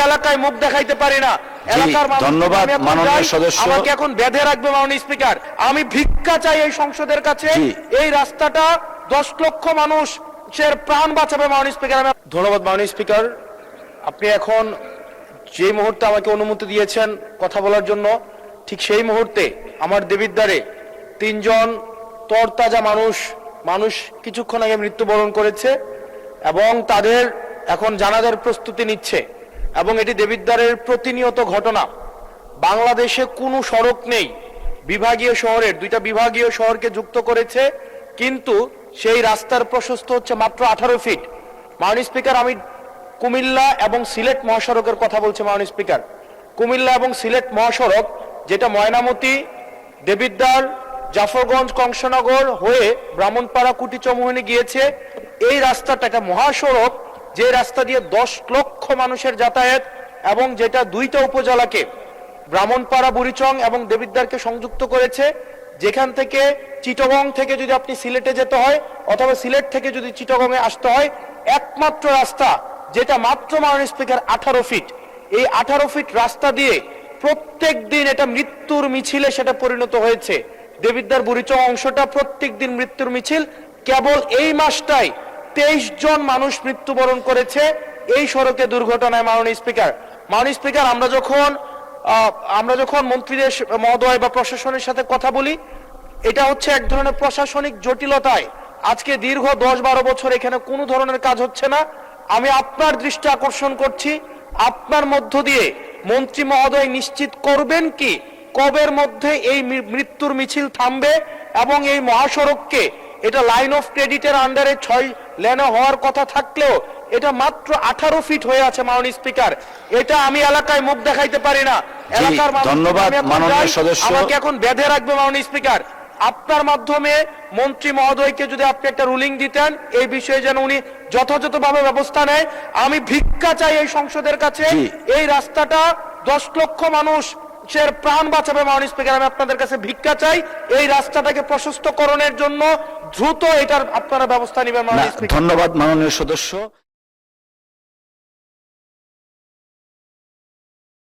এলাকায় মুখ দেখাইতে পারি না। এলাকার ধন্যবাদ মাননীয় সদস্য। আমাকে এখন বেঁধে রাখবে মাননীয় স্পিকার। আমি ভিক্ষা চাই এই সংসদের কাছে। এই রাস্তাটা 10 লক্ষ মানুষের প্রাণ বাঁচাবে মাননীয় স্পিকার। ধন্যবাদ মাননীয় স্পিকার। আপনি এখন যে মুহূর্তে আমাকে অনুমতি দিয়েছেন কথা বলার জন্য, ঠিক সেই মুহূর্তে আমার দেবিদ্বারে 3 জন তরতাজা মানুষ কিছুক্ষণ আগে মৃত্যুবরণ করেছে এবং তাদের এখন জানাজার প্রস্তুতি নিচ্ছে। এবং এটি দেবিদ্বারের প্রতিনিয়ত ঘটনা। বাংলাদেশে কোনো সড়ক নেই, বিভাগীয় শহরের 2টা বিভাগীয় শহরকে যুক্ত করেছে, কিন্তু সেই রাস্তার প্রশস্ত হচ্ছে মাত্র 18 ফিট। মাননীয় স্পিকার, আমি কুমিল্লা এবং সিলেট মহাসড়কের কথা বলছি। মাননীয় স্পিকার, কুমিল্লা এবং সিলেট মহাসড়ক যেটা ময়নামতি, দেবিদ্বার, জাফরগঞ্জ, কংসনগর হয়ে ব্রাহ্মণপাড়া, কুটিচমুহনী গিয়েছে, এই রাস্তাটা একটা মহাসড়ক যে রাস্তা দিয়ে 10 লক্ষ মানুষের যাতায়াত এবং যেটা 2টা উপজেলাকে ব্রাহ্মণপাড়া, বুড়িচং এবং দেবিদ্বারকে সংযুক্ত করেছে। যেখান থেকে চিটাগং থেকে যদি আপনি সিলেটে যেতে হয় অথবা সিলেট থেকে যদি চিটাগংয়ে আসতে হয়, একমাত্র রাস্তা যেটা মাত্র মাননীয় স্পিকার 18 ফিট। এই 18 ফিট রাস্তা দিয়ে প্রত্যেক দিন এটা মৃত্যুর মিছিলে সেটা পরিণত হয়েছে। দেবিদ্বার বুড়িচং অংশটা প্রত্যেক দিন মৃত্যুর মিছিল। কেবল এই মাসটাই 23 জন মানুষ মৃত্যুবরণ করেছে এই সড়কে দুর্ঘটনায়। মাননীয় স্পিকার, আমরা যখন মন্ত্রীদের মহোদয় বা প্রশাসনের সাথে কথা বলি, এটা হচ্ছে এক ধরনের প্রশাসনিক জটিলতায় আজকে দীর্ঘ 10-12 বছর এখানে কোনো ধরনের কাজ হচ্ছে না। আমি আপনার দৃষ্টি আকর্ষণ করছি, আপনার মধ্য দিয়ে মন্ত্রী মহোদয় নিশ্চিত করবেন কি কবের মধ্যে এই মৃত্যুর মিছিল থামবে এবং এই মহাসড়ককে, এটা লাইন অফ ক্রেডিটের আন্ডারে 6 লেনে হওয়ার কথা থাকলেও এটা মাত্র 18 ফিট হয়ে আছে। মাননীয় স্পিকার, এটা আমি এলাকায় মুখ দেখাইতে পারি না। এলাকার ধন্যবাদ মাননীয় সদস্য। আমাকে এখন বেঁধে রাখবে মাননীয় স্পিকার। আপনার মাধ্যমে মন্ত্রী মহোদয়কে যদি আপনি একটা রুলিং দিতেন এই বিষয়ে যেন উনি যথাযথভাবে ব্যবস্থা নেয়। আমি ভিক্ষা চাই এই সংসদের কাছে। এই রাস্তাটা 10 লক্ষ মানুষের প্রাণ বাঁচাবে মাননীয় স্পিকার। আমি আপনাদের কাছে ভিক্ষা চাই এই রাস্তাটাকে প্রশস্তকরণের জন্য দ্রুত এটার আপনারা ব্যবস্থা নেবেন মাননীয় স্পিকার। ধন্যবাদ মাননীয় সদস্য।